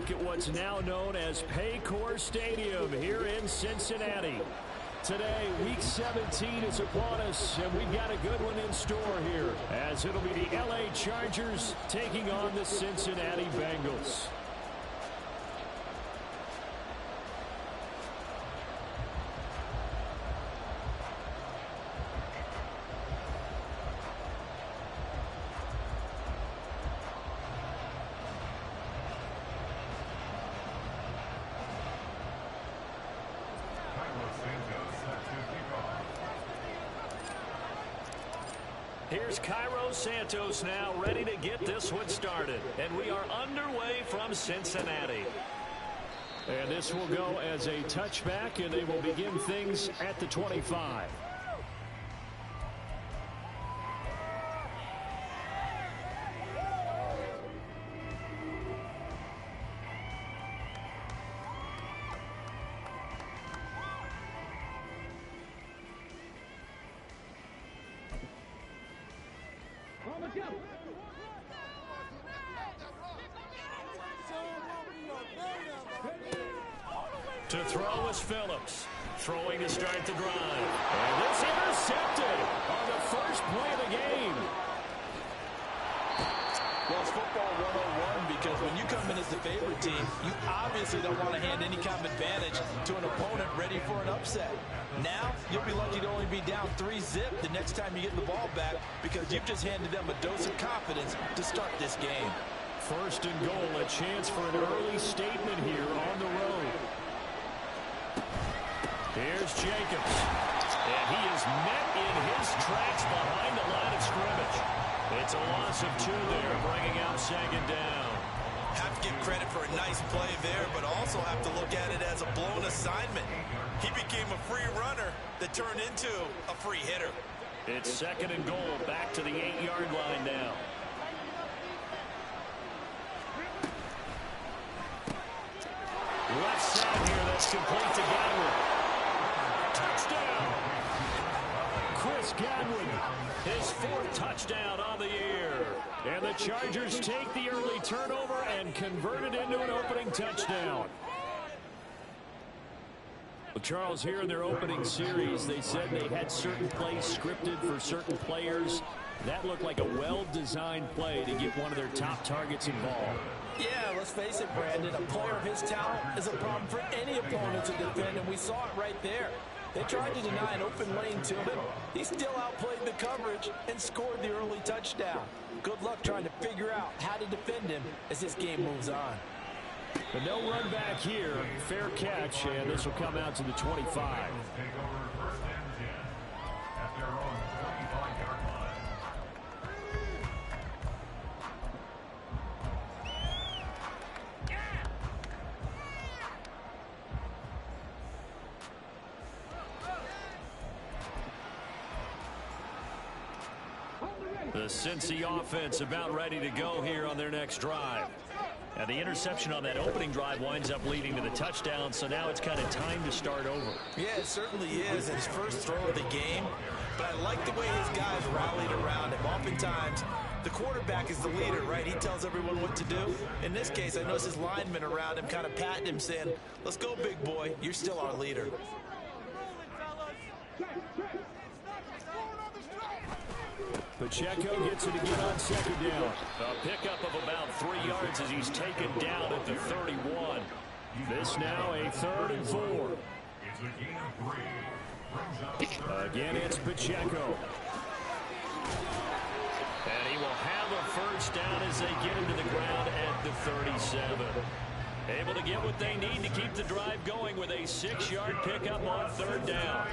look at what's now known as Paycor Stadium here in Cincinnati. Today, Week 17 is upon us, and we've got a good one in store here, as it'll be the LA Chargers taking on the Cincinnati Bengals. Here's Cairo Santos now ready to get this one started. And we are underway from Cincinnati. And this will go as a touchback, and they will begin things at the 25. To throw is Phillips. Throwing to start the drive. And this intercepted on the first play of the game. Well, it's football 101 because when you come in as the favorite team, you obviously don't want to hand any kind of advantage to an opponent ready for an upset. Now, you'll be lucky to only be down 3-zip the next time you get the ball back because you've just handed them a dose of confidence to start this game. First and goal, a chance for an early statement here on the road. Here's Jacobs. And he is met in his tracks behind the line of scrimmage. It's a loss of 2 there, bringing out second down. Have to give credit for a nice play there, but also have to look at it as a blown assignment. He became a free runner that turned into a free hitter. It's second and goal, back to the 8-yard line now. Left side here, that's complete to Godwin. Touchdown! Chris Godwin, his 4th touchdown on the year. And the Chargers take the early turnover and convert it into an opening touchdown. Well, Charles, here in their opening series, they said they had certain plays scripted for certain players. That looked like a well-designed play to get one of their top targets involved. Yeah, let's face it, Brandon. A player of his talent is a problem for any opponent to defend, and we saw it right there. They tried to deny an open lane to him. He still outplayed the coverage and scored the early touchdown. Good luck trying to figure out how to defend him as this game moves on. But no run back here. Fair catch, and this will come out to the 25. The Cincy offense about ready to go here on their next drive. And the interception on that opening drive winds up leading to the touchdown, so now it's kind of time to start over. Yeah, it certainly is. His first throw of the game. But I like the way his guys rallied around him. Oftentimes, the quarterback is the leader, right? He tells everyone what to do. In this case, I notice his linemen around him kind of patting him, saying, let's go, big boy. You're still our leader. Pacheco gets it again on second down. A pickup of about 3 yards as he's taken down at the 31. This now a 3rd and 4. Again, it's Pacheco. And he will have a first down as they get him to the ground at the 37. Able to get what they need to keep the drive going with a 6-yard pickup on 3rd down.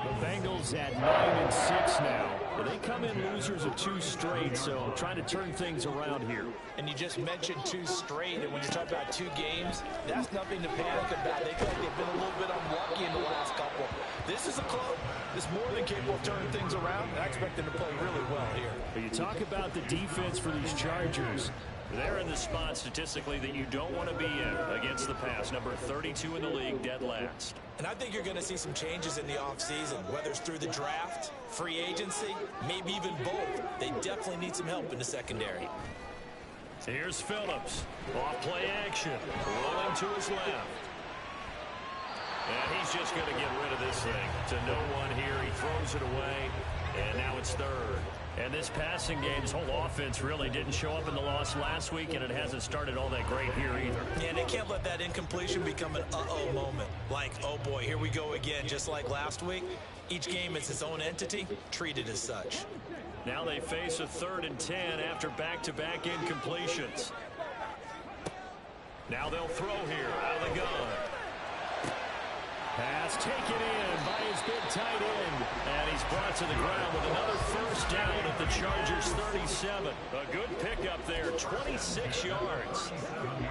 The Bengals at 9-6 now. They come in losers of 2 straight, so trying to turn things around here. And you just mentioned 2 straight, and when you're talking about 2 games, that's nothing to panic about. They feel like they've been a little bit unlucky in the last couple. This is a club that's more than capable of turning things around, and I expect them to play really well here. But you talk about the defense for these Chargers. They're in the spot statistically that you don't want to be in against the pass. Number 32 in the league, dead last. And I think you're going to see some changes in the offseason, whether it's through the draft, free agency, maybe even both. They definitely need some help in the secondary. Here's Phillips. Off play action. Rolling to his left. And he's just going to get rid of this thing. To no one here. He throws it away. And now it's third. And this passing game, this whole offense really didn't show up in the loss last week, and it hasn't started all that great here either. Yeah, they can't let that incompletion become an uh-oh moment. Like, oh boy, here we go again, just like last week. Each game is its own entity, treated as such. Now they face a 3rd and 10 after back-to-back incompletions. Now they'll throw here out of the gun. Pass taken in by his big tight end. And he's brought to the ground with another first down at the Chargers 37. A good pickup there, 26 yards.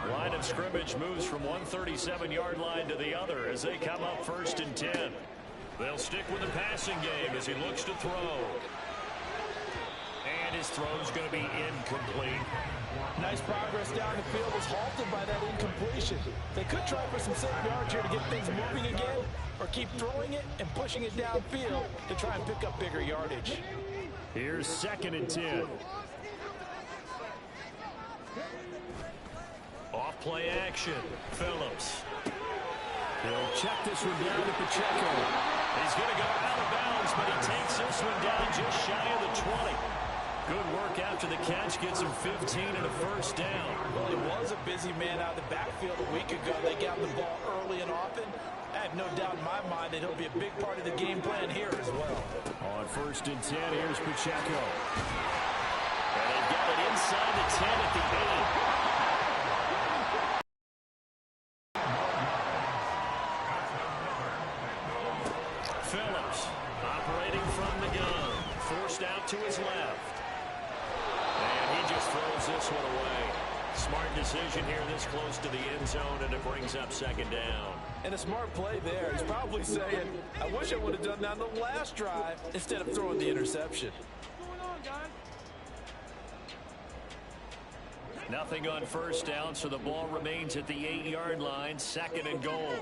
Line of scrimmage moves from one 37-yard line to the other as they come up 1st and 10. They'll stick with the passing game as he looks to throw. And his throw's going to be incomplete. Nice progress down the field was halted by that incompletion. They could try for some safe yards here to get things moving again, or keep throwing it and pushing it downfield to try and pick up bigger yardage. Here's 2nd and 10. Off play action. Phillips. He'll check this one down at Pacheco. He's going to go out of bounds, but he takes this one down just shy of the 20. Good work after the catch, gets him 15 and a first down. Well, he was a busy man out of the backfield a week ago. They got the ball early and often. I have no doubt in my mind that he'll be a big part of the game plan here as well. On 1st and 10, here's Pacheco. And they've got it inside the 10 at the 8. Phillips operating from the gun. Forced out to his left. And he just throws this one away. Smart decision here this close to the end zone, and it brings up 2nd down. And a smart play there. He's probably saying, I wish I would have done that on the last drive instead of throwing the interception. Nothing on 1st down, so the ball remains at the 8-yard line, 2nd and goal.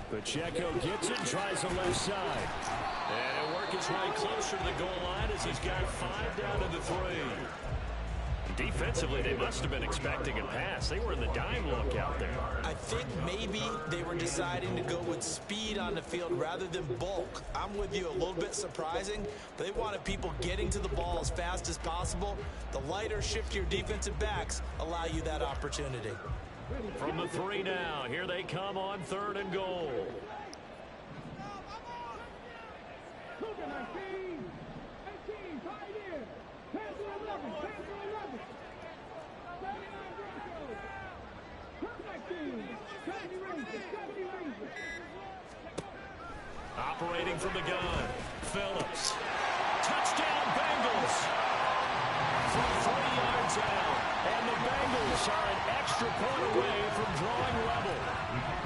Pacheco gets it, tries the left side. And he'll work his way closer to the goal line as he's got 5 down to the 3. Defensively, they must have been expecting a pass. They were in the dime look out there. I think maybe they were deciding to go with speed on the field rather than bulk. I'm with you, a little bit surprising, but they wanted people getting to the ball as fast as possible. The lighter, shiftier defensive backs allow you that opportunity. From the 3 now, here they come on 3rd and goal. Operating from the gun, Phillips. Touchdown, Bengals. From 3 yards out, and the Bengals are an extra point away from drawing level.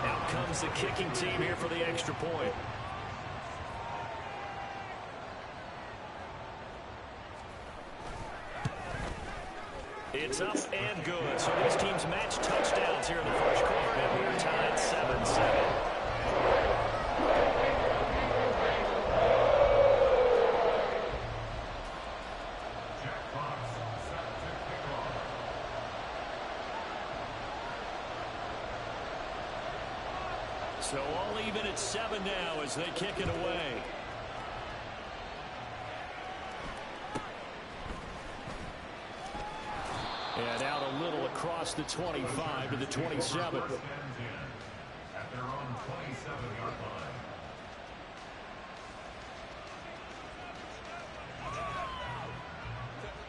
Out comes the kicking team here for the extra point. It's up and good. So these teams match touchdowns here in the first quarter, and we're tied 7-7. So all even at 7 now as they kick it away. And out a little across the 25 to the 27. At their own 27-yard line.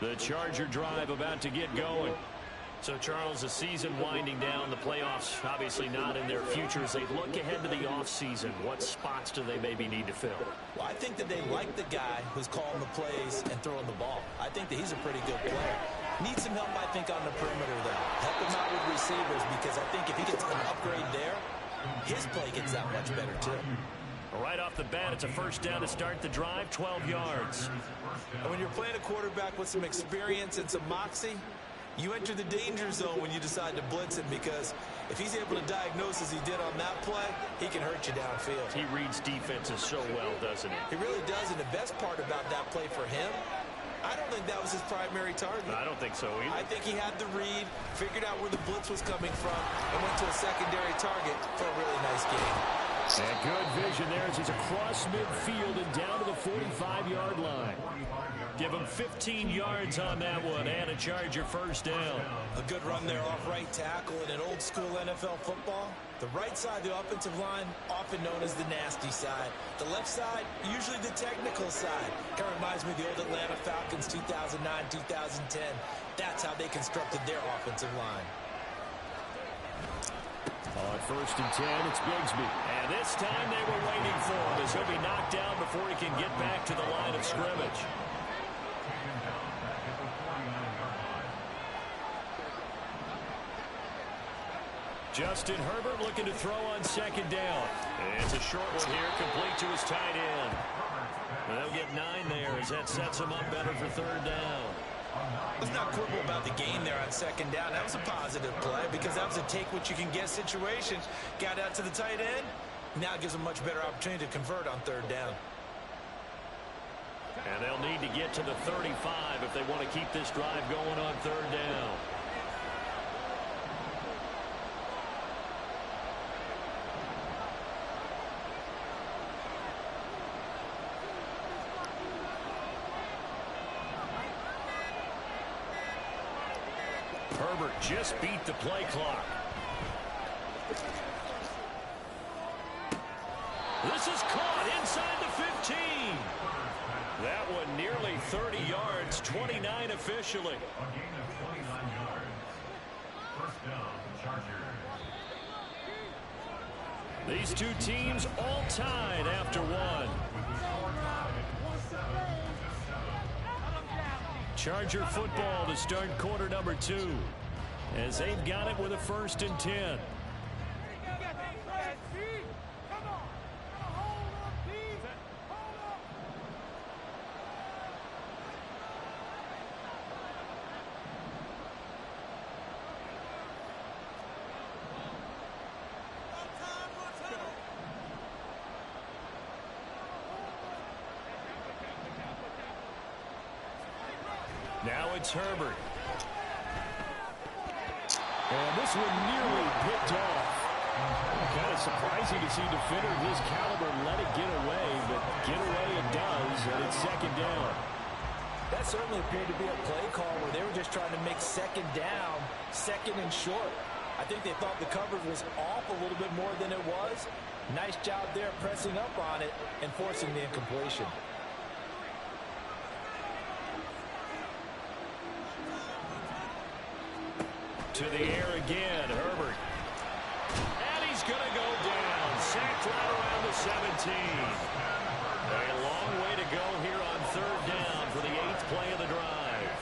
The Charger drive about to get going. So, Charles, the season winding down, the playoffs obviously not in their future. As they look ahead to the offseason, what spots do they maybe need to fill? Well, I think that they like the guy who's calling the plays and throwing the ball. I think that he's a pretty good player. Needs some help, I think, on the perimeter, though. Help him out with receivers, because I think if he gets an upgrade there, his play gets that much better, too. Right off the bat, it's a first down to start the drive, 12 yards. And when you're playing a quarterback with some experience and some moxie, you enter the danger zone when you decide to blitz him, because if he's able to diagnose as he did on that play, he can hurt you downfield. He reads defenses so well, doesn't he? He really does, and the best part about that play for him I don't think that was his primary target. I don't think so either. I think he had the read, figured out where the blitz was coming from, and went to a secondary target for a really nice game. And good vision there as he's across midfield and down to the 45-yard line. Give him 15 yards on that one and a Charger first down. A good run there off right tackle in an old-school NFL football. The right side of the offensive line, often known as the nasty side. The left side, usually the technical side. Kind of reminds me of the old Atlanta Falcons 2009, 2010. That's how they constructed their offensive line. On 1st and 10, it's Bigsby. And this time they were waiting for him as he'll be knocked down before he can get back to the line of scrimmage. Justin Herbert looking to throw on 2nd down. It's a short one here, complete to his tight end. They'll get 9 there as that sets him up better for 3rd down. Let's not quibble about the gain there on 2nd down. That was a positive play because that was a take-what-you-can-get situation. Got out to the tight end. Now gives him a much better opportunity to convert on 3rd down. And they'll need to get to the 35 if they want to keep this drive going on 3rd down. Herbert just beat the play clock. This is caught inside the 15. That one nearly 30 yards, 29 officially. These two teams all tied after one. Charger football to start quarter number 2 as they've got it with a 1st and 10. Now it's Herbert. And this one nearly picked off. Kind of surprising to see a defender of his caliber let it get away, but get away it does, and it's 2nd down. That certainly appeared to be a play call where they were just trying to make 2nd down, 2nd and short. I think they thought the coverage was off a little bit more than it was. Nice job there pressing up on it and forcing the incompletion. To the air again, Herbert. And he's going to go down. Sacked right around the 17. A long way to go here on 3rd down for the 8th play of the drive.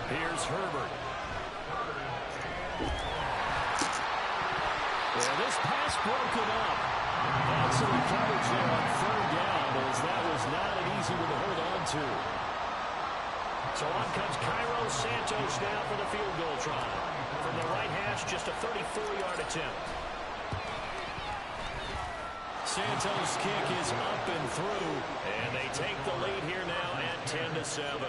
Here's Herbert. And this pass broken up. Excellent coverage there on 3rd down as that was not an easy one to hold on to. So on comes Cairo Santos now for the field goal try. From the right hash, just a 34-yard attempt. Santos' kick is up and through, and they take the lead here now at 10-7.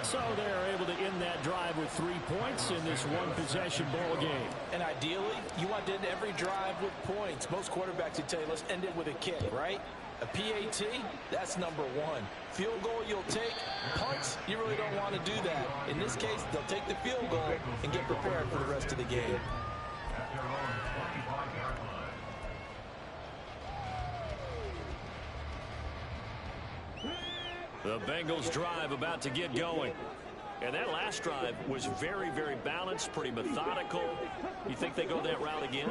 So they're able to end that drive with 3 points in this one-possession ball game. And ideally, you want to end every drive with points. Most quarterbacks would tell you, let's end it with a kick, right? A PAT, that's number 1. Field goal you'll take. Punts, you really don't want to do that. In this case, they'll take the field goal and get prepared for the rest of the game. The Bengals drive about to get going. And that last drive was very, very balanced, pretty methodical. You think they go that route again?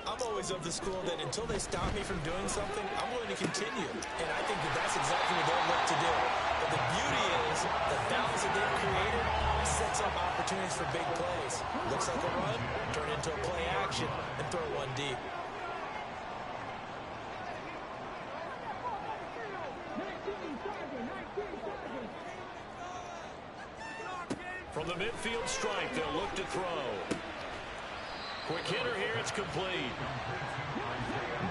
I'm always of the school that until they stop me from doing something, I'm willing to continue. And I think that that's exactly what they'll look to do. But the beauty is the balance that they've created sets up opportunities for big plays. Looks like a run, turn into a play action, and throw one deep. From the midfield stripe, they'll look to throw. Quick hitter here, it's complete.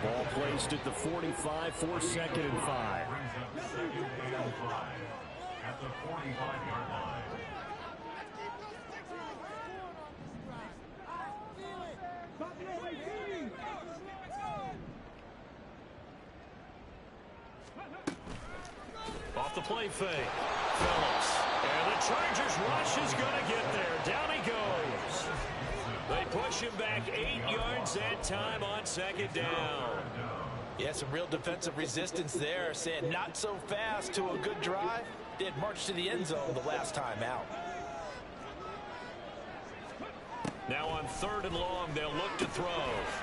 Ball placed at the 45 for 2nd and 5. at the 45-yard line. Off the play fake. Phillips. And the Chargers rush is going to get there. Down he goes. They push him back 8 yards that time on second down. Yeah, some real defensive resistance there, saying not so fast to a good drive. Did march to the end zone the last time out. Now on 3rd and long, they'll look to throw.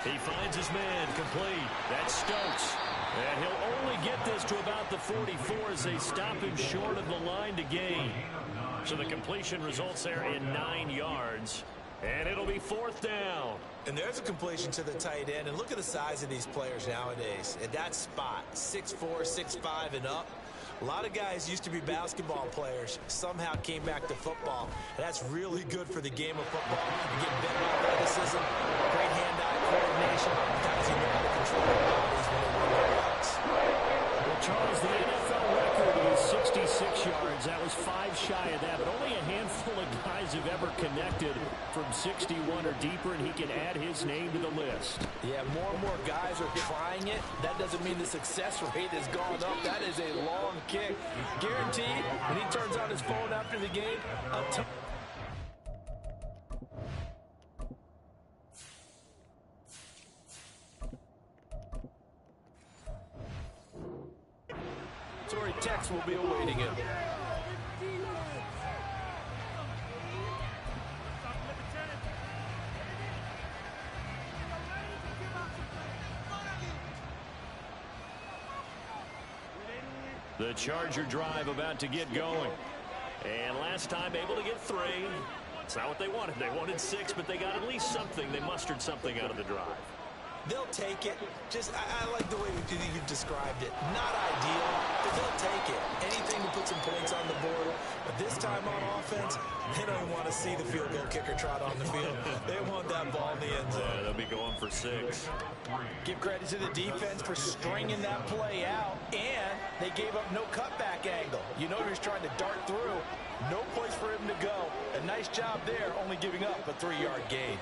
He finds his man complete. That's Stokes. And he'll only get this to about the 44 as they stop him short of the line to gain. So the completion results there in 9 yards. And it'll be 4th down. And there's a completion to the tight end. And look at the size of these players nowadays. At that spot, 6'4", 6'5", and up. A lot of guys used to be basketball players, somehow came back to football. And that's really good for the game of football. You get better athleticism, great hand-eye coordination. Guys who know how to control their bodies when they run their routes. Well, Charles, the NFL record is 66 yards. That was 5 shy of that, but only a handful of guys have ever connected from 61 or deeper, and he can add his name to the list. Yeah, more and more guys are trying it. That doesn't mean the success rate has gone up. That is a long kick. Guaranteed, when he turns on his phone after the game, Tory Tex will be awaiting him. The Charger drive about to get going. And last time able to get 3. It's not what they wanted. They wanted 6, but they got at least something. They mustered something out of the drive. They'll take it. Just, I like the way you've described it. Not ideal, but they'll take it. Anything to put some points on the board. But this time on offense, they don't even want to see the field goal kicker trot on the field. They want that ball in the end zone. Yeah, they'll be going for 6. Give credit to the defense for stringing that play out, and they gave up no cutback angle. You know he was trying to dart through. No place for him to go. A nice job there, only giving up a 3-yard gain.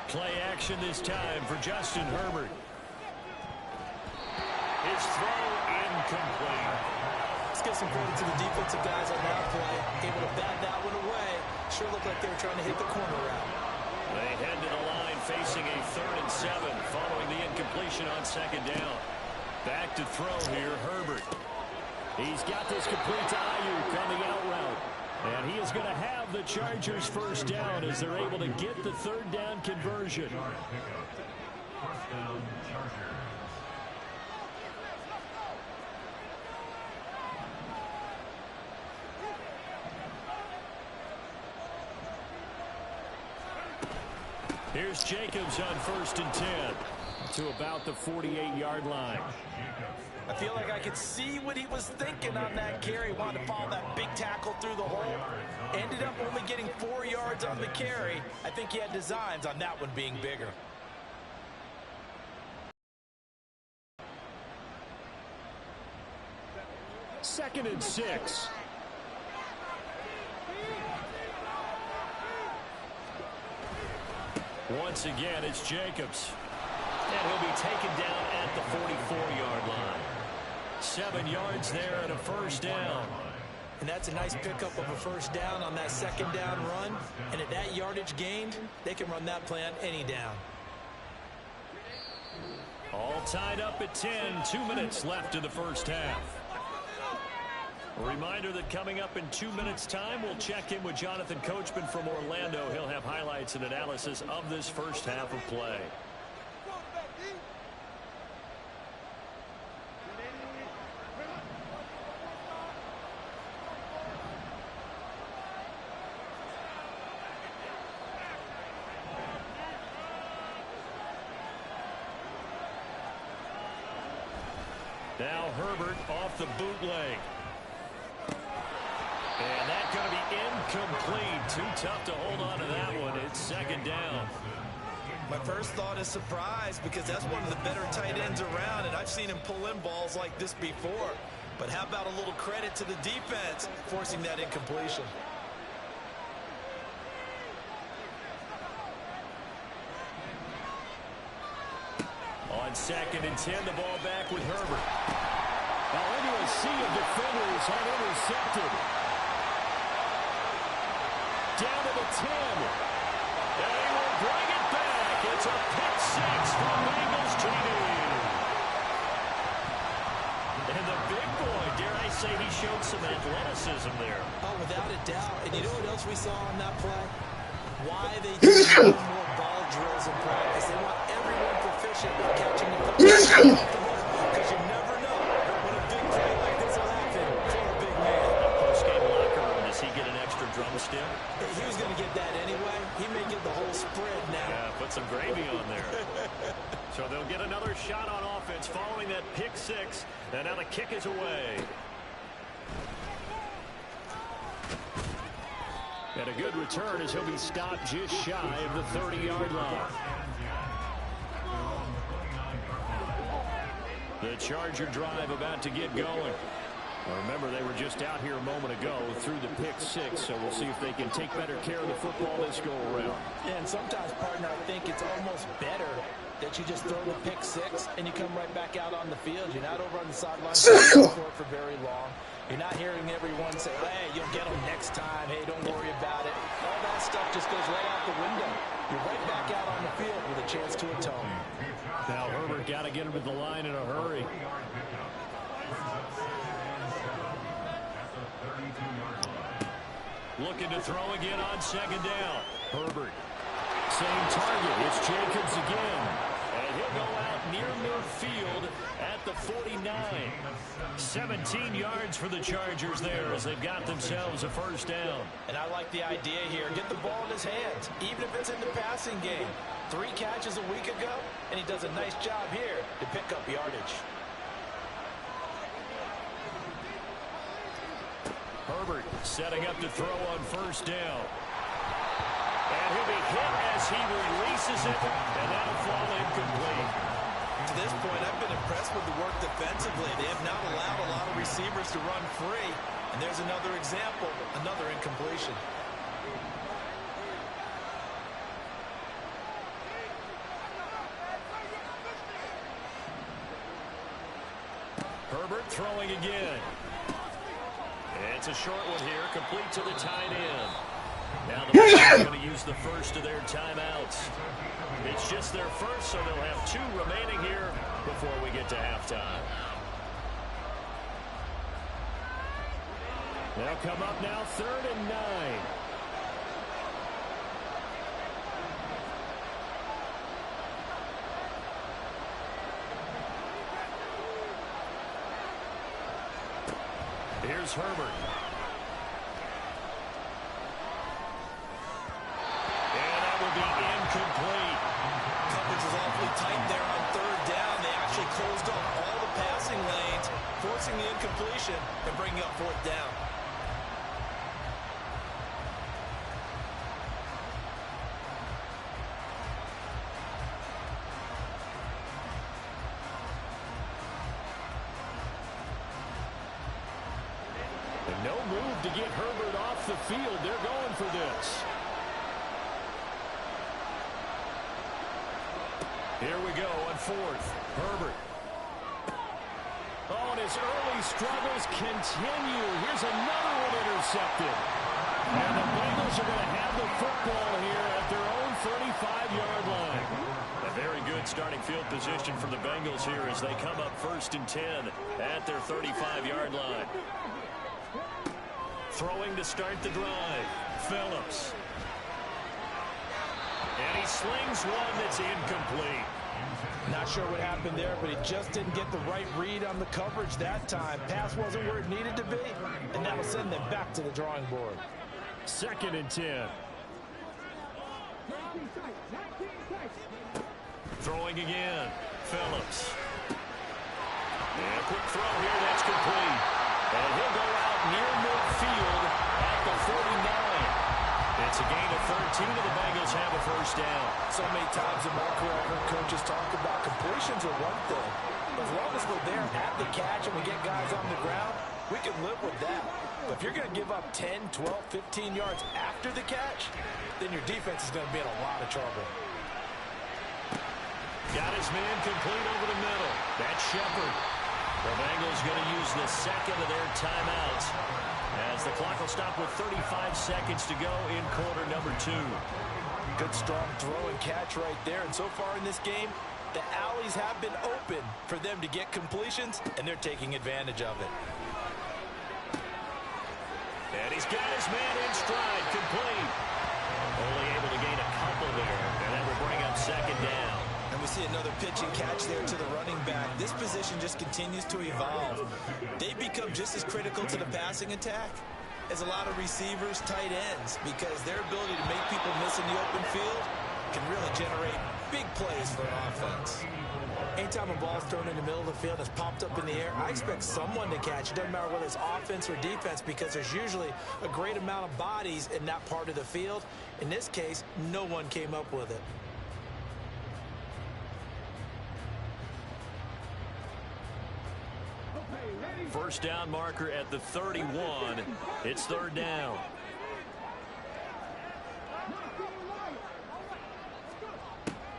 Play action this time for Justin Herbert. His throw incomplete. Let's give some credit to the defensive guys on that play. Able to bat that one away. Sure looked like they were trying to hit the corner route. They head to the line facing a 3rd and 7 following the incompletion on second down. Back to throw here, Herbert. He's got this complete to Ayuk on the out route. And he is going to have the Chargers first down as they're able to get the 3rd down conversion. First down, Chargers. Here's Jacobs on 1st and 10 to about the 48-yard line. I feel like I could see what he was thinking on that carry. Wanted to follow that big tackle through the hole. Ended up only getting 4 yards on the carry. I think he had designs on that one being bigger. Second and 6. Once again, it's Jacobs. And he'll be taken down at the 44-yard line. 7 yards there and a first down. And that's a nice pickup of a first down on that second down run. And at that yardage gained, they can run that play on any down. All tied up at 10. 2 minutes left in the first half. A reminder that coming up in 2 minutes' time, we'll check in with Jonathan Coachman from Orlando. He'll have highlights and analysis of this first half of play. Now Herbert off the bootleg. And that's going to be incomplete. Too tough to hold on to that one. It's second down. My first thought is surprise because that's one of the better tight ends around, and I've seen him pull in balls like this before. But how about a little credit to the defense forcing that incompletion? On 2nd and 10, the ball back with Herbert. Now into a sea of defenders, unintercepted. Down to the 10. And he will bring it back. It's a pick six for Bengals TD. And the big boy, dare I say, he showed some athleticism there. Oh, without a doubt. And you know what else we saw on that play? Why they do more ball drills in practice. They want everyone proficient with catching the football. Because you never know when a big play like this will happen for a big man. Post-game locker room, does he get an extra drumstick? He was going to get that anyway. He may get the whole spread now. Yeah, put some gravy on there. So they'll get another shot on offense following that pick six. And now the kick is away. And a good return as he'll be stopped just shy of the 30-yard line. The Charger drive about to get going. Well, remember, they were just out here a moment ago through the pick six, so we'll see if they can take better care of the football this go around. Yeah, and sometimes, partner, I think it's almost better that you just throw the pick six and you come right back out on the field. You're not over on the sidelines for very long. You're not hearing everyone say, hey, you'll get them next time. Hey, don't worry about it. All that stuff just goes right out the window. You're right back out on the field with a chance to atone. Now Herbert got to get him to the line in a hurry. Looking to throw again on 2nd down. Herbert. Same target. It's Jacobs again. And he'll go out near midfield at the 49. 17 yards for the Chargers there as they've got themselves a first down. And I like the idea here. Get the ball in his hands, even if it's in the passing game. 3 catches a week ago, and he does a nice job here to pick up yardage. Herbert setting up to throw on 1st down. And he'll be hit as he releases it, and that'll fall incomplete. To this point, I've been impressed with the work defensively. They have not allowed a lot of receivers to run free. And there's another example, another incompletion. Herbert throwing again. It's a short one here, complete to the tight end. Now the Bucs are going to use the first of their timeouts. It's just their first, so they'll have 2 remaining here before we get to halftime. They'll come up now 3rd and 9. Here's Herbert. And that will be incomplete. Coverage was awfully tight there on 3rd down. They actually closed off all the passing lanes, forcing the incompletion and bringing up 4th down. No move to get Herbert off the field. They're going for this. Here we go on 4th. Herbert. Oh, and his early struggles continue. Here's another one intercepted. And the Bengals are going to have the football here at their own 35-yard line. A very good starting field position for the Bengals here as they come up 1st and 10 at their 35-yard line. Throwing to start the drive. Phillips. And he slings one that's incomplete. Not sure what happened there, but he just didn't get the right read on the coverage that time. Pass wasn't where it needed to be, and that'll send them back to the drawing board. 2nd and 10. Throwing again. Phillips. And a quick throw here, that's complete. And he'll go out near midfield at the 49. It's a gain of 13, and the Bengals have a first down. So many times in my career, I've heard coaches talk about completions are one thing, As long as we're there at the catch and we get guys on the ground, we can live with that. But if you're going to give up 10, 12, 15 yards after the catch, then your defense is going to be in a lot of trouble. Got his man complete over the middle. That's Shepard. The Bengals going to use the second of their timeouts as the clock will stop with 35 seconds to go in quarter number 2. Good strong throw and catch right there. And so far in this game, the alleys have been open for them to get completions, and they're taking advantage of it. And he's got his man in stride, complete. Only able to gain a couple there, and that will bring up second down. And we see another pitch and catch there to the running back. This position just continues to evolve. They become just as critical to the passing attack as a lot of receivers, tight ends, because their ability to make people miss in the open field can really generate big plays for an offense. Anytime a ball's thrown in the middle of the field that's popped up in the air, I expect someone to catch. It doesn't matter whether it's offense or defense, because there's usually a great amount of bodies in that part of the field. In this case, no one came up with it. First down marker at the 31. It's third down.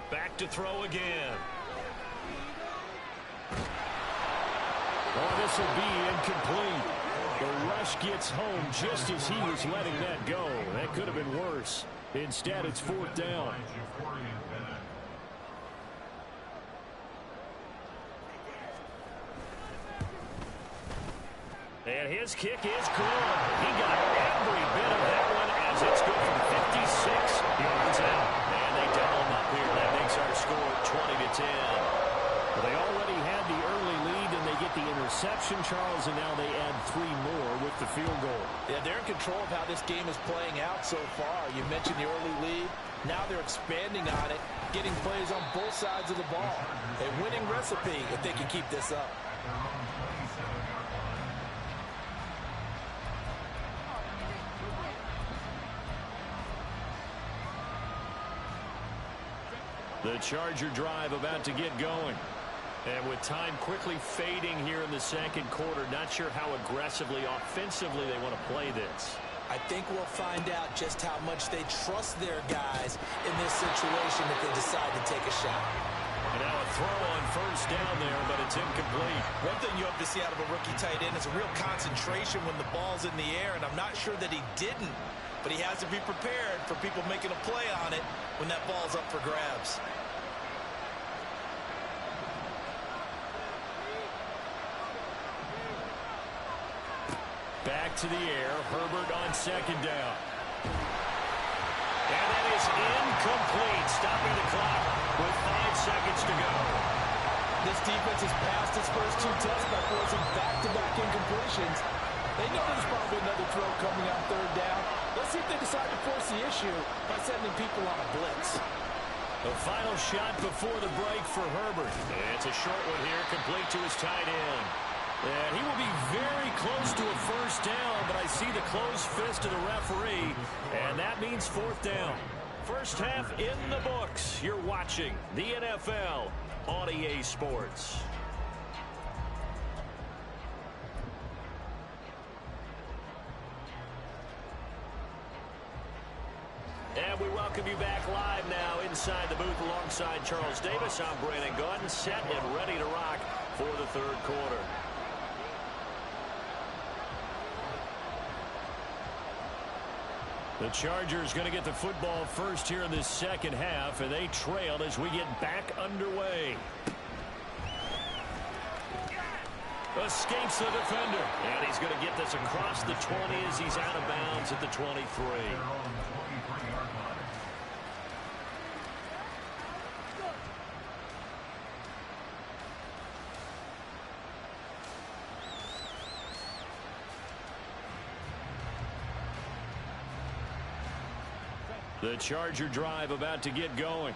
Back to throw again. Oh, this will be incomplete. The rush gets home just as he was letting that go. That could have been worse. Instead, it's fourth down. And his kick is good. He got every bit of that one as it's good from 56 yards out. And they double him up here. That makes our score 20-10. Well, they already had the early lead, and they get the interception, Charles, and now they add 3 more with the field goal. Yeah, they're in control of how this game is playing out so far. You mentioned the early lead. Now they're expanding on it, getting plays on both sides of the ball. A winning recipe if they can keep this up. The Charger drive about to get going. And with time quickly fading here in the second quarter, not sure how aggressively, offensively they want to play this. I think we'll find out just how much they trust their guys in this situation if they decide to take a shot. And now a throw on first down there, but it's incomplete. One thing you hope to see out of a rookie tight end is a real concentration when the ball's in the air, and I'm not sure that he didn't, but he has to be prepared for people making a play on it when that ball's up for grabs. Back to the air. Herbert on second down. And that is incomplete. Stopping the clock with 5 seconds to go. This defense has passed its first 2 tests by forcing back-to-back incompletions. They know there's probably another throw coming on third down. Let's see if they decide to force the issue by sending people on a blitz. The final shot before the break for Herbert. It's a short one here, complete to his tight end. And he will be very close to a first down, but I see the closed fist of the referee, and that means fourth down. First half in the books. You're watching the NFL on EA Sports. And we welcome you back live now inside the booth alongside Charles Davis. I'm Brandon Gaudin, set and ready to rock for the third quarter. The Chargers going to get the football first here in this second half, and they trail as we get back underway. Escapes the defender, and he's going to get this across the 20 as he's out of bounds at the 23. The Charger drive about to get going.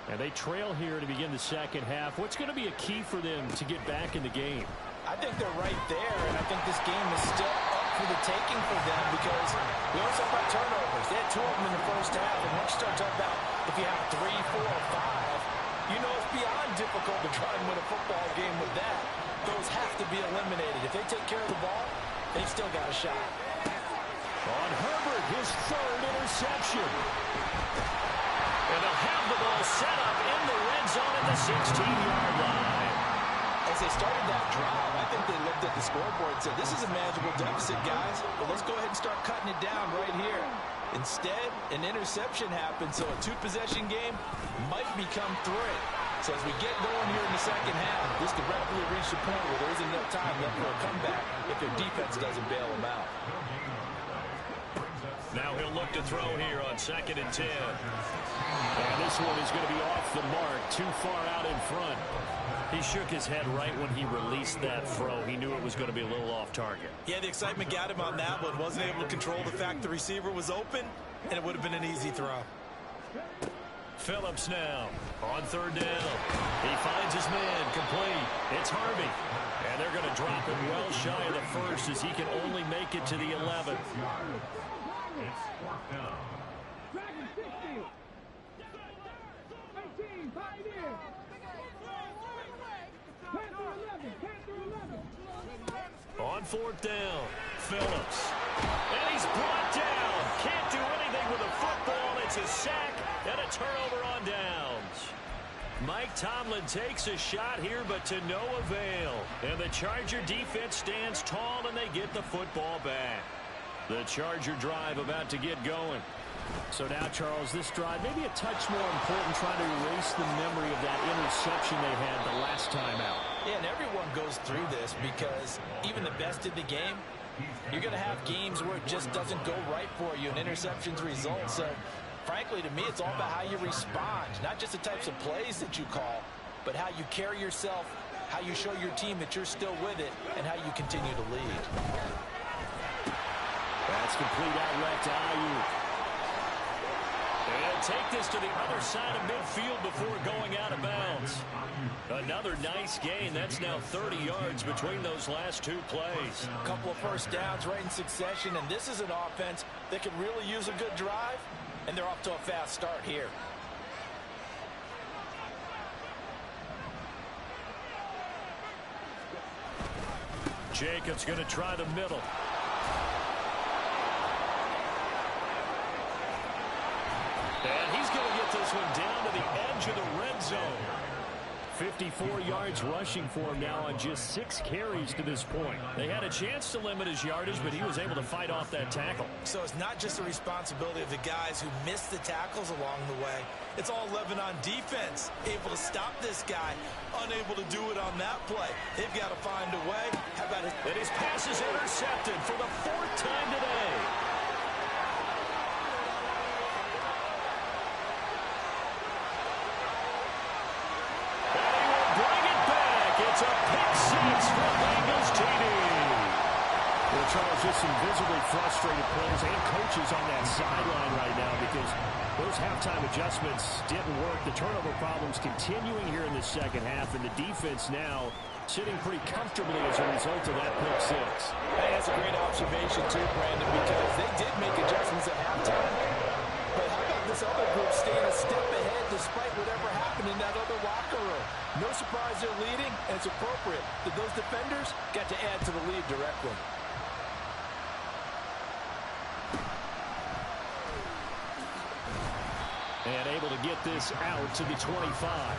And they trail here to begin the second half. What's going to be a key for them to get back in the game? I think they're right there, and I think this game is still up for the taking for them because we always talk about turnovers. They had 2 of them in the first half, and once you start talking about if you have 3, 4, or 5, you You know it's beyond difficult to try and win a football game with that. Those have to be eliminated. If they take care of the ball, they've still got a shot. On Herbert, his third interception. And they'll have the ball set up in the red zone at the 16-yard line. As they started that drive, I think they looked at the scoreboard and said, this is a manageable deficit, guys, but let's go ahead and start cutting it down right here. Instead, an interception happened, so a two-possession game might become three. So as we get going here in the second half, this could rapidly reach the point where there isn't enough time left for a comeback if their defense doesn't bail them out. Now he'll look to throw here on 2nd and 10. And this one is going to be off the mark, too far out in front. He shook his head right when he released that throw. He knew it was going to be a little off target. Yeah, the excitement got him on that one. Wasn't able to control the fact the receiver was open, and it would have been an easy throw. Phillips now on 3rd down. He finds his man complete. It's Harvey. And they're going to drop him well shy of the first as he can only make it to the 11th. It's 4th down. On 4th down, Phillips. And he's brought down. Can't do anything with a football. It's a sack and a turnover on downs. Mike Tomlin takes a shot here, but to no avail. And the Charger defense stands tall, and they get the football back. The Charger drive about to get going. So now, Charles, this drive maybe a touch more important, trying to erase the memory of that interception they had the last time out. Yeah, and everyone goes through this because even the best in the game, you're going to have games where it just doesn't go right for you, and interceptions result. So, frankly, to me, it's all about how you respond, not just the types of plays that you call, but how you carry yourself, how you show your team that you're still with it, and how you continue to lead. That's complete outlet to Ayuk. And take this to the other side of midfield before going out of bounds. Another nice gain. That's now 30 yards between those last two plays. A couple of first downs right in succession, and this is an offense that can really use a good drive, and they're off to a fast start here. Jacobs going to try the middle. And he's going to get this one down to the edge of the red zone. 54 yards rushing for him now on just 6 carries to this point. They had a chance to limit his yardage, but he was able to fight off that tackle. So it's not just the responsibility of the guys who missed the tackles along the way. It's all 11 on defense, able to stop this guy, unable to do it on that play. They've got to find a way. How about it? And his pass is intercepted for the 4th time today. It's a pick six for Bengals TD. Well, Charles, just some visibly frustrated players and coaches on that sideline right now because those halftime adjustments didn't work. The turnover problems continuing here in the second half, and the defense now sitting pretty comfortably as a result of that pick six. That's a great observation too, Brandon, because they did make adjustments at halftime. But how about this other group staying a step ahead despite whatever happened in that other locker room? No surprise they're leading, and it's appropriate that those defenders got to add to the lead directly. And able to get this out to the 25.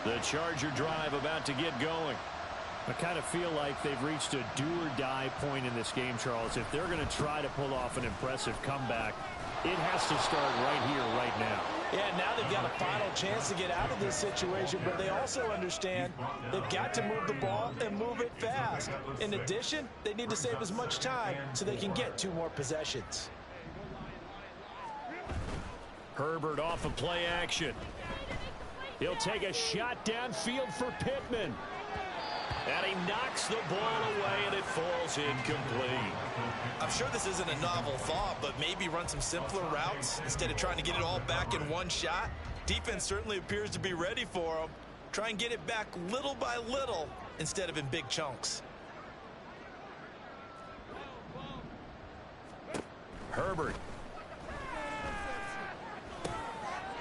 The Charger drive about to get going. I kind of feel like they've reached a do-or-die point in this game, Charles. If they're going to try to pull off an impressive comeback, it has to start right here, right now. Yeah, now they've got a final chance to get out of this situation, but they also understand they've got to move the ball and move it fast. In addition, they need to save as much time so they can get 2 more possessions. Herbert off of play action. He'll take a shot downfield for Pittman. And he knocks the ball away, and it falls incomplete. I'm sure this isn't a novel thought, but maybe run some simpler routes instead of trying to get it all back in one shot. Defense certainly appears to be ready for him. Try and get it back little by little instead of in big chunks. Herbert.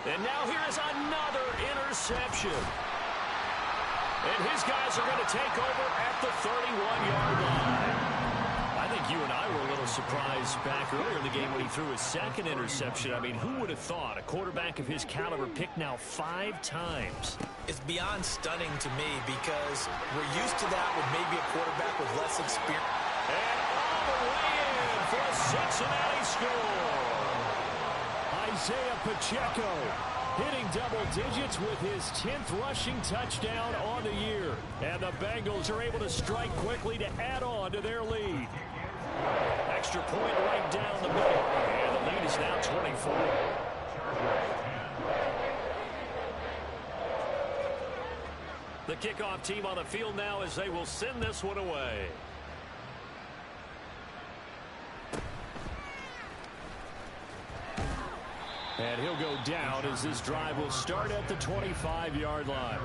And now here is another interception. And his guys are going to take over at the 31-yard line. I think you and I were a little surprised back earlier in the game when he threw his second interception. I mean, who would have thought a quarterback of his caliber picked now 5 times? It's beyond stunning to me because we're used to that with maybe a quarterback with less experience. And all the way in for a Cincinnati score. Isaiah Pacheco hitting double digits with his 10th rushing touchdown on the year. And the Bengals are able to strike quickly to add on to their lead. Extra point right down the middle. And the lead is now 24. The kickoff team on the field now as they will send this one away. And he'll go down as this drive will start at the 25-yard line.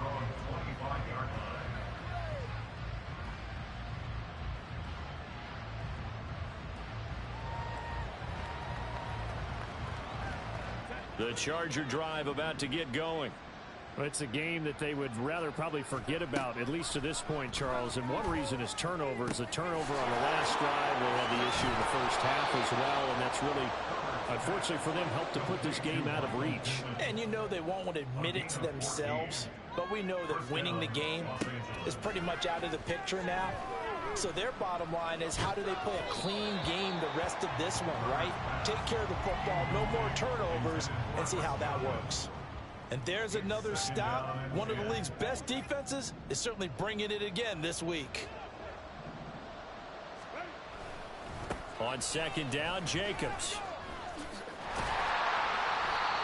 The Charger drive about to get going. It's a game that they would rather probably forget about, at least to this point, Charles. And one reason is turnovers. The turnover on the last drive will have the issue in the first half as well, and that's really, unfortunately for them, helped to put this game out of reach. And you know they won't admit it to themselves, but we know that winning the game is pretty much out of the picture now. So their bottom line is, how do they play a clean game the rest of this one, right? Take care of the football, no more turnovers, and see how that works. And there's another stop. One of the league's best defenses is certainly bringing it again this week. On second down, Jacobs.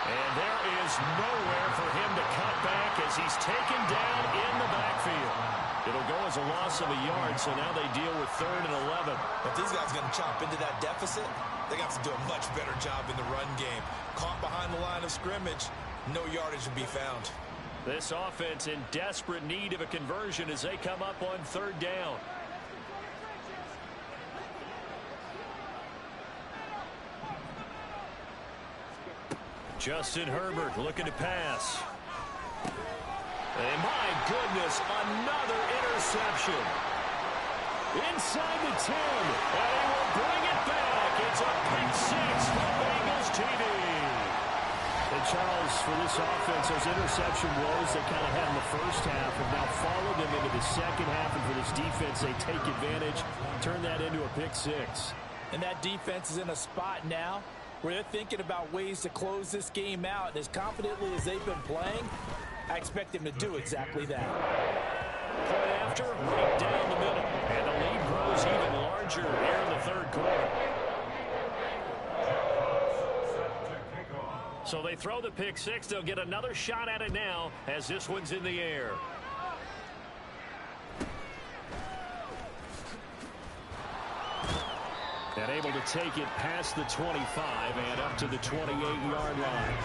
And there is nowhere for him to cut back as he's taken down in the backfield. It'll go as a loss of a yard, so now they deal with 3rd and 11. If these guys are going to chop into that deficit, they got to do a much better job in the run game. Caught behind the line of scrimmage, no yardage to be found. This offense in desperate need of a conversion as they come up on 3rd down. Justin Herbert looking to pass. And my goodness, another interception. Inside the 10, and he will bring it back. It's a pick 6 for Bengals TV. And Charles, for this offense, those interception woes they kind of had in the first half have now followed them into the second half, and for this defense, they take advantage, turn that into a pick 6. And that defense is in a spot now where they're thinking about ways to close this game out. And as confidently as they've been playing, I expect them to do exactly that. Point after, right down the middle. And the lead grows even larger here in the 3rd quarter. So they throw the pick 6. They'll get another shot at it now as this one's in the air. And able to take it past the 25 and up to the 28-yard line.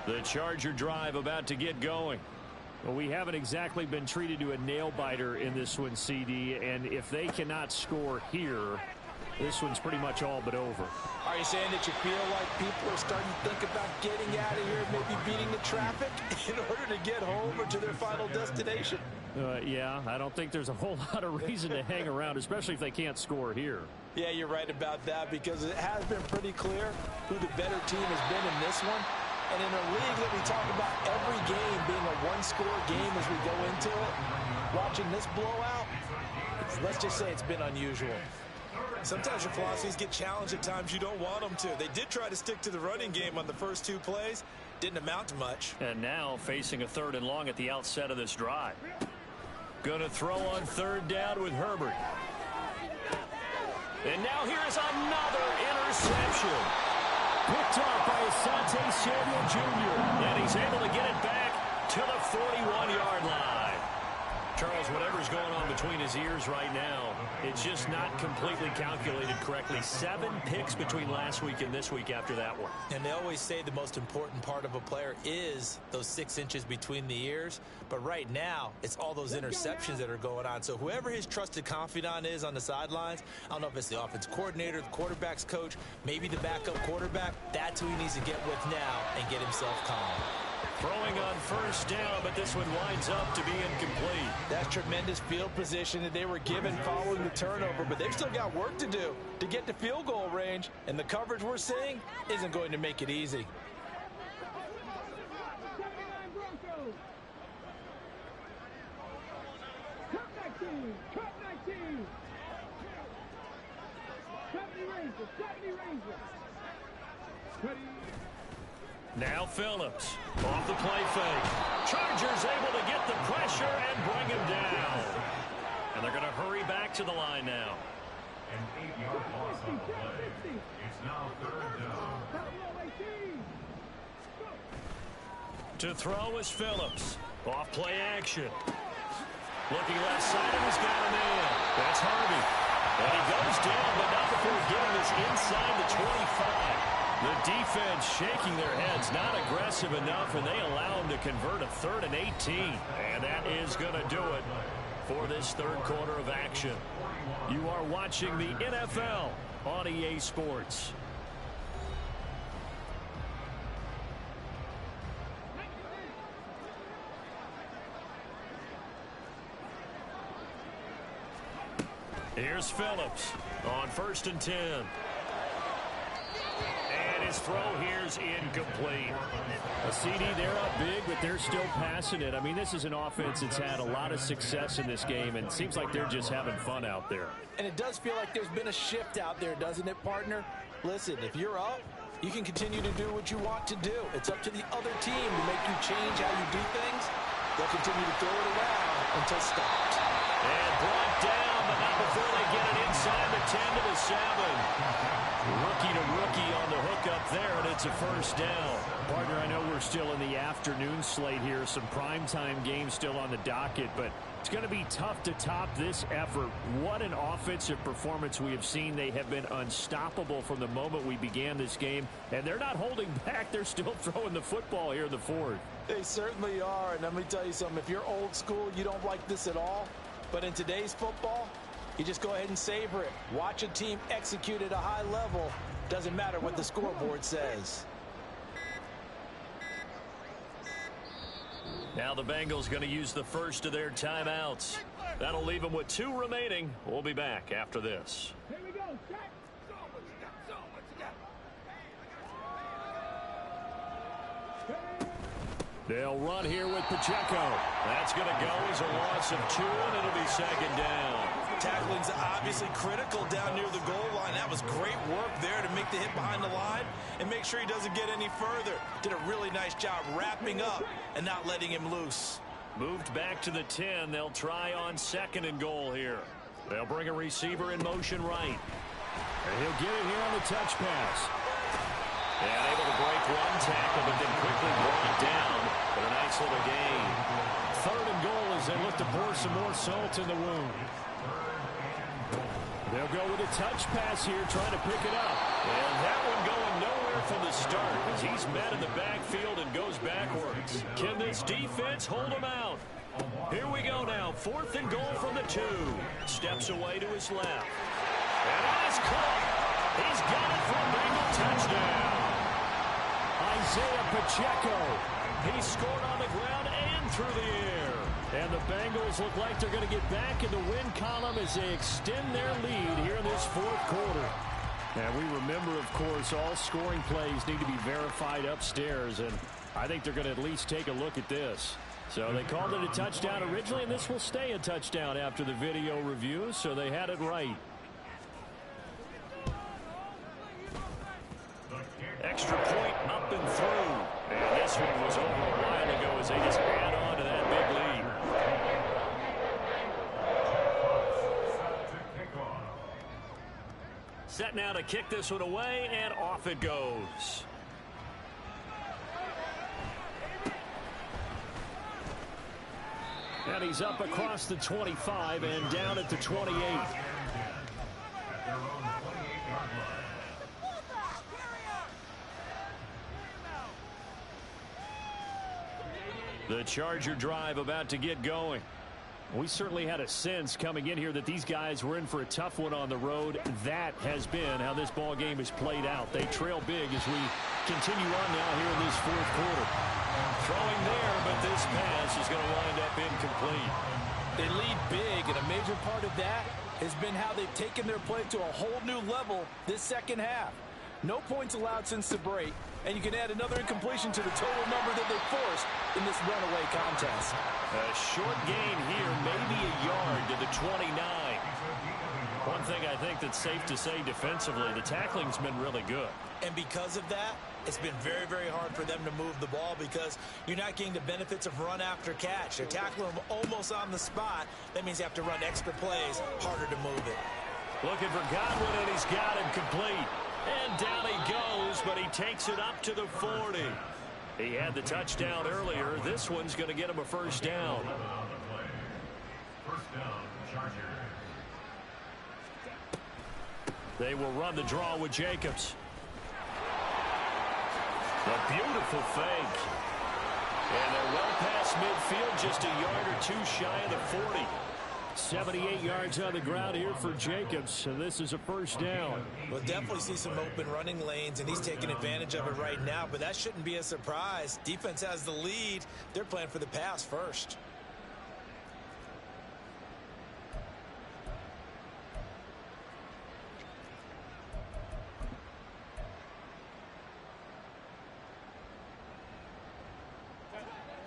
The Charger drive about to get going. Well, we haven't exactly been treated to a nail-biter in this one, CD, and if they cannot score here, this one's pretty much all but over. Are you saying that you feel like people are starting to think about getting out of here, maybe beating the traffic in order to get home or to their final destination? Yeah, I don't think there's a whole lot of reason to hang around, especially if they can't score here. Yeah, you're right about that, because it has been pretty clear who the better team has been in this one. And in a league that we talk about every game being a one-score game as we go into it, watching this blowout, let's just say it's been unusual. Sometimes your philosophies get challenged at times you don't want them to. They did try to stick to the running game on the first 2 plays. Didn't amount to much. And now facing a 3rd and long at the outset of this drive. Gonna throw on 3rd down with Herbert. And now here is another interception. Picked off by Asante Samuel Jr. And he's able to get it back to the 41-yard line. Charles, whatever's going on between his ears right now, It's just not completely calculated correctly. 7 picks between last week and this week after that one. And they always say the most important part of a player is those 6 inches between the ears. But right now, it's all those interceptions that are going on. So whoever his trusted confidant is on the sidelines, I don't know if it's the offense coordinator, the quarterback's coach, maybe the backup quarterback, that's who he needs to get with now and get himself calm. Throwing on first down, but this one winds up to be incomplete. That's tremendous field position that they were given following the turnover, but they've still got work to do to get to field goal range, and the coverage we're seeing isn't going to make it easy. Now Phillips off the play fake. Chargers able to get the pressure and bring him down. And they're going to hurry back to the line now. An 8-yard loss on the play. It's now 3rd down. To throw is Phillips. Off play action. Looking left side, and he's got a man. That's Harvey. And he goes down, but not before getting this inside the 25. The defense shaking their heads, not aggressive enough, and they allow him to convert a 3rd and 18. And that is going to do it for this 3rd quarter of action. You are watching the NFL on EA Sports. Here's Phillips on 1st and 10. And his throw here's incomplete. A CD, they're up big, but they're still passing it. I mean, this is an offense that's had a lot of success in this game, and it seems like they're just having fun out there. And it does feel like there's been a shift out there, doesn't it, partner? Listen, if you're up, you can continue to do what you want to do. It's up to the other team to make you change how you do things. They'll continue to throw it around until stopped. And brought down, but not before they get it inside the 10 to the 7. Rookie to rookie on the hook up there, and it's a 1st down. Partner, I know we're still in the afternoon slate here. Some primetime games still on the docket, but it's going to be tough to top this effort. What an offensive performance we have seen. They have been unstoppable from the moment we began this game, and they're not holding back. They're still throwing the football here in the 4th. They certainly are, and let me tell you something. If you're old school, you don't like this at all. But in today's football, you just go ahead and savor it. Watch a team execute at a high level. Doesn't matter what the scoreboard says. Now the Bengals going to use the first of their timeouts. That'll leave them with 2 remaining. We'll be back after this. Here we go. They'll run here with Pacheco. That's going to go as a loss of 2, and it'll be 2nd down. Tackling's obviously critical down near the goal line. That was great work there to make the hit behind the line and make sure he doesn't get any further. Did a really nice job wrapping up and not letting him loose. Moved back to the 10. They'll try on 2nd and goal here. They'll bring a receiver in motion right. And he'll get it here on the touch pass. And able to break 1 tackle, but then quickly brought down for a nice little gain. 3rd and goal as they look to pour some more salt in the wound. They'll go with a touch pass here, trying to pick it up. And that one going nowhere from the start as he's met in the backfield and goes backwards. Can this defense hold him out? Here we go now. 4th and goal from the 2. Steps away to his left. And it is caught. He's got it for a Bengal touchdown. Isaiah Pacheco. He scored on the ground and through the air. And the Bengals look like they're going to get back in the win column as they extend their lead here in this 4th quarter. And we remember, of course, all scoring plays need to be verified upstairs, and I think they're going to at least take a look at this. So they called it a touchdown originally, and this will stay a touchdown after the video review, so they had it right. Extra point up and through. And this one was over a while ago as they just add on to that big lead. Set now to kick this one away, and off it goes. And he's up across the 25 and down at the 28. The Charger drive about to get going. We certainly had a sense coming in here that these guys were in for a tough one on the road. That has been how this ball game has played out. They trail big as we continue on now here in this fourth quarter. Throwing there, but this pass is going to wind up incomplete. They lead big, and a major part of that has been how they've taken their play to a whole new level this second half. No points allowed since the break, and you can add another incompletion to the total number that they forced in this runaway contest. A short gain here, maybe a yard to the 29. One thing I think that's safe to say defensively, the tackling's been really good. And because of that, it's been very, very hard for them to move the ball because you're not getting the benefits of run after catch. They're tackling them almost on the spot. That means you have to run extra plays, harder to move it. Looking for Godwin, and he's got him complete. And down he goes, but he takes it up to the 40. He had the touchdown earlier. This one's going to get him a first down. First down, Chargers. They will run the draw with Jacobs. A beautiful fake. And they're well past midfield, just a yard or two shy of the 40. 78 yards on the ground here for Jacobs, so this is a first down. We'll definitely see some open running lanes, and he's taking advantage of it right now, but that shouldn't be a surprise. Defense has the lead. They're playing for the pass first.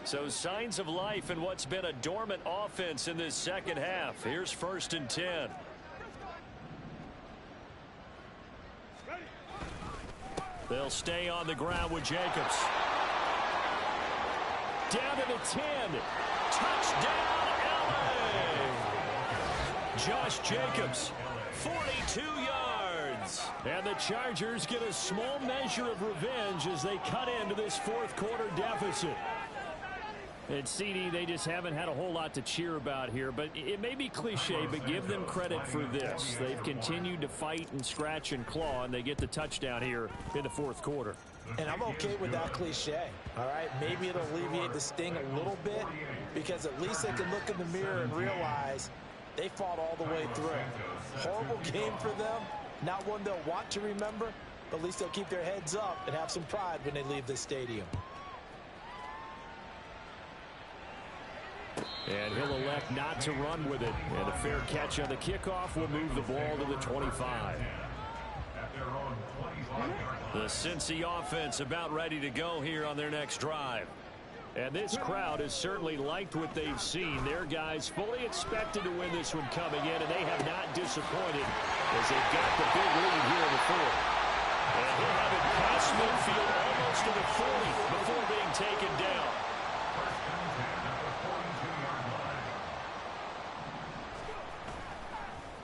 So signs of life in what's been a dormant offense in this second half. Here's 1st and 10. They'll stay on the ground with Jacobs. Down to the 10. Touchdown, LA! Josh Jacobs, 42 yards. And the Chargers get a small measure of revenge as they cut into this fourth quarter deficit. And CD, they just haven't had a whole lot to cheer about here, but it may be cliche, but give them credit for this. They've continued to fight and scratch and claw, and they get the touchdown here in the fourth quarter. And I'm okay with that cliche, all right? Maybe it'll alleviate the sting a little bit because at least they can look in the mirror and realize they fought all the way through. Horrible game for them, not one they'll want to remember, but at least they'll keep their heads up and have some pride when they leave the stadium. And he'll elect not to run with it. And a fair catch on the kickoff will move the ball to the 25. The Cincy offense about ready to go here on their next drive. And this crowd has certainly liked what they've seen. Their guys fully expected to win this one coming in, and they have not disappointed as they've got the big lead here in the fourth. And he'll have it past midfield almost to the 40 before being taken down.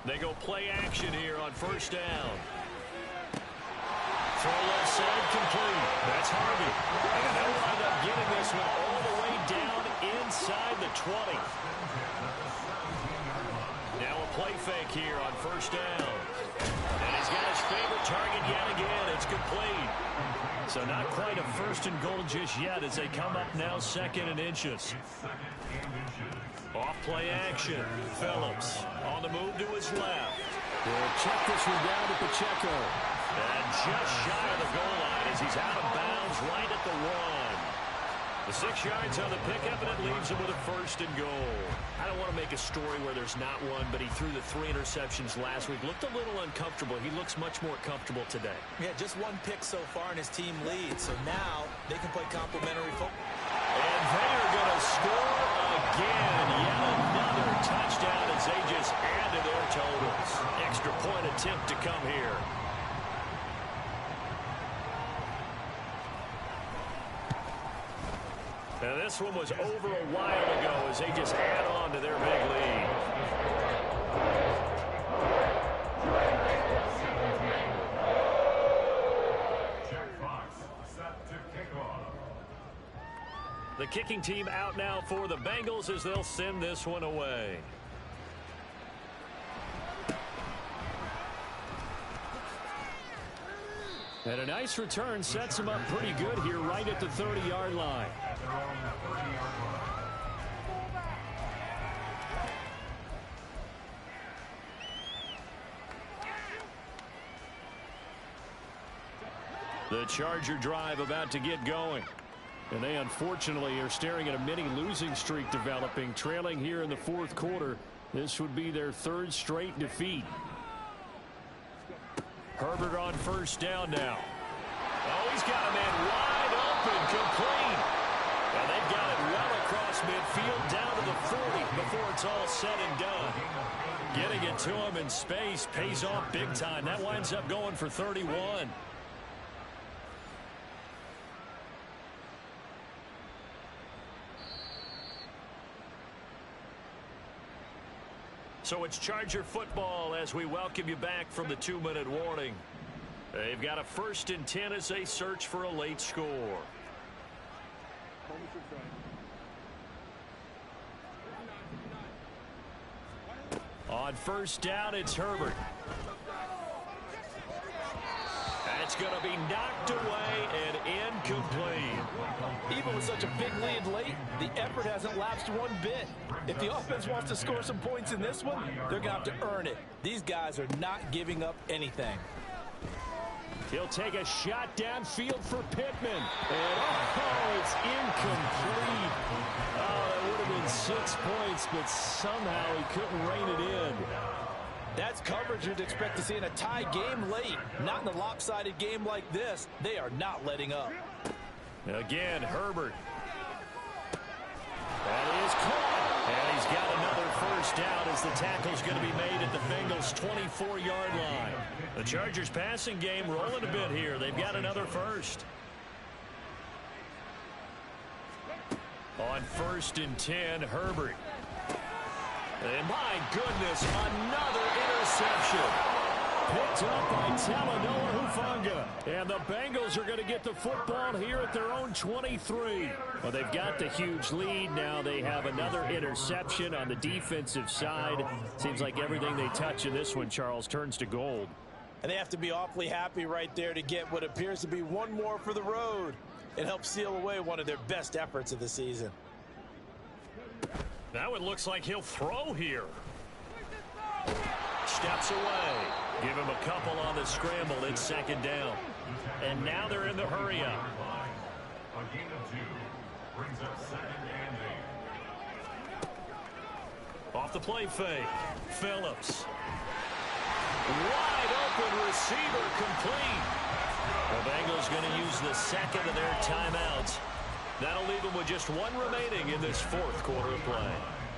They go play action here on first down. Throw left side complete. That's Harvey. And they'll wind up getting this one all the way down inside the 20. Now a play fake here on first down. And he's got his favorite target yet again. It's complete. So not quite a first and goal just yet as they come up now 2nd and inches. Off play action. Phillips on the move to his left. We'll check this one down to Pacheco. And just shy of the goal line as he's out of bounds right at the 1. The 6 yards on the pickup, and it leaves him with a first and goal. I don't want to make a story where there's not one, but he threw the 3 interceptions last week. Looked a little uncomfortable. He looks much more comfortable today. Yeah, just 1 pick so far, and his team leads. So now they can play complimentary football. And they are going to score again. Yet another touchdown as they just add to their totals. Extra point attempt to come here. Now this one was over a while ago as they just add on to their big lead. Jack Fox set to kick off. The kicking team out now for the Bengals as they'll send this one away. And a nice return sets him up pretty good here right at the 30-yard line. The Charger drive about to get going. And they unfortunately are staring at a mini losing streak developing, trailing here in the fourth quarter. This would be their third straight defeat. Herbert on first down now. Oh, he's got a man wide open, complete. And they've got it well across midfield down to the 40 before it's all said and done. Getting it to him in space pays off big time. That winds up going for 31. So it's Charger football as we welcome you back from the 2-minute warning. They've got a 1st and 10 as they search for a late score. On first down, it's Herbert. That's going to be knocked away and incomplete. Even with such a big lead late, the effort hasn't lapsed one bit. If the offense wants to score some points in this one, they're going to have to earn it. These guys are not giving up anything. He'll take a shot downfield for Pittman. And it's incomplete. Oh, that would have been 6 points, but somehow he couldn't rein it in. That's coverage you'd expect to see in a tie game late. Not in a lopsided game like this. They are not letting up. Again, Herbert. That is caught. And he's got another first down as the tackle's going to be made at the Bengals' 24-yard line. The Chargers passing game rolling a bit here. They've got another first. On 1st and 10, Herbert. And my goodness, another interception. Picked up by Talanoa Hufanga. And the Bengals are going to get the football here at their own 23. Well, they've got the huge lead. Now they have another interception on the defensive side. Seems like everything they touch in this one, Charles, turns to gold. And they have to be awfully happy right there to get what appears to be one more for the road. It helps seal away one of their best efforts of the season. Now it looks like he'll throw here. Steps away. Give him a couple on the scramble. It's 2nd down. And now they're in the hurry up. A gain of 2 brings up 2nd and 8. Off the play fake. Phillips. Wide open receiver complete. The Bengals going to use the 2nd of their timeouts. That'll leave them with just 1 remaining in this 4th quarter of play.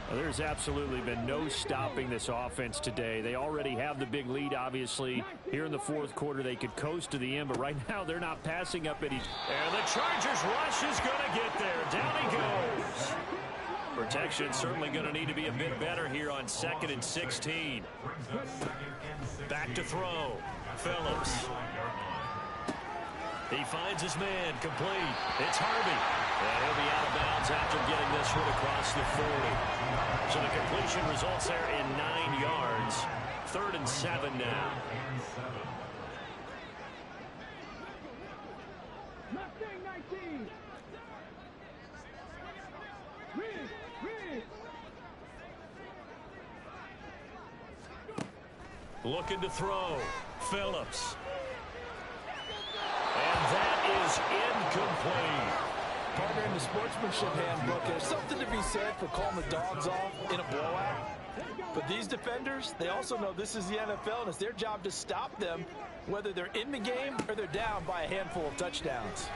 Well, there's absolutely been no stopping this offense today. They already have the big lead, obviously. Here in the 4th quarter, they could coast to the end, but right now they're not passing up any. And the Chargers rush is going to get there. Down he goes. Protection certainly going to need to be a bit better here on 2nd and 16. Back to throw. Phillips. He finds his man, complete. It's Harvey. And he'll be out of bounds after getting this one across the 40. So the completion results there in 9 yards. 3rd and 7 now. Looking to throw. Phillips. And that is incomplete. Partner, in the sportsmanship handbook, there's something to be said for calling the dogs off in a blowout. But these defenders, they also know this is the NFL, and it's their job to stop them, whether they're in the game or they're down by a handful of touchdowns.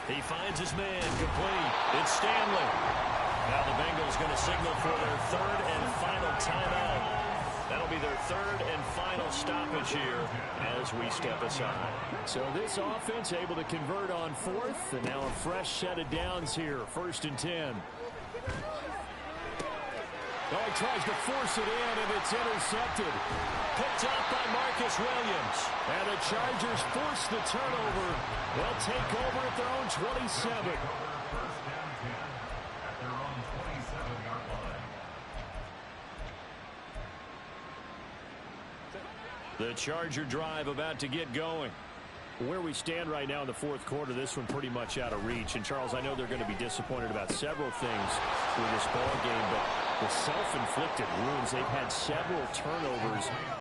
He finds his man, complete. It's Stanley. Now the Bengals going to signal for their 3rd and final timeout. That'll be their 3rd and final stoppage here as we step aside. So this offense able to convert on 4th, and now a fresh set of downs here, 1st and 10. Oh, he tries to force it in, and it's intercepted. Picked up by Marcus Williams. And the Chargers force the turnover. They'll take over at their own 27. The The Charger drive about to get going. Where we stand right now in the fourth quarter, this one pretty much out of reach. And, Charles, I know they're going to be disappointed about several things with this ball game, but the self-inflicted wounds, they've had several turnovers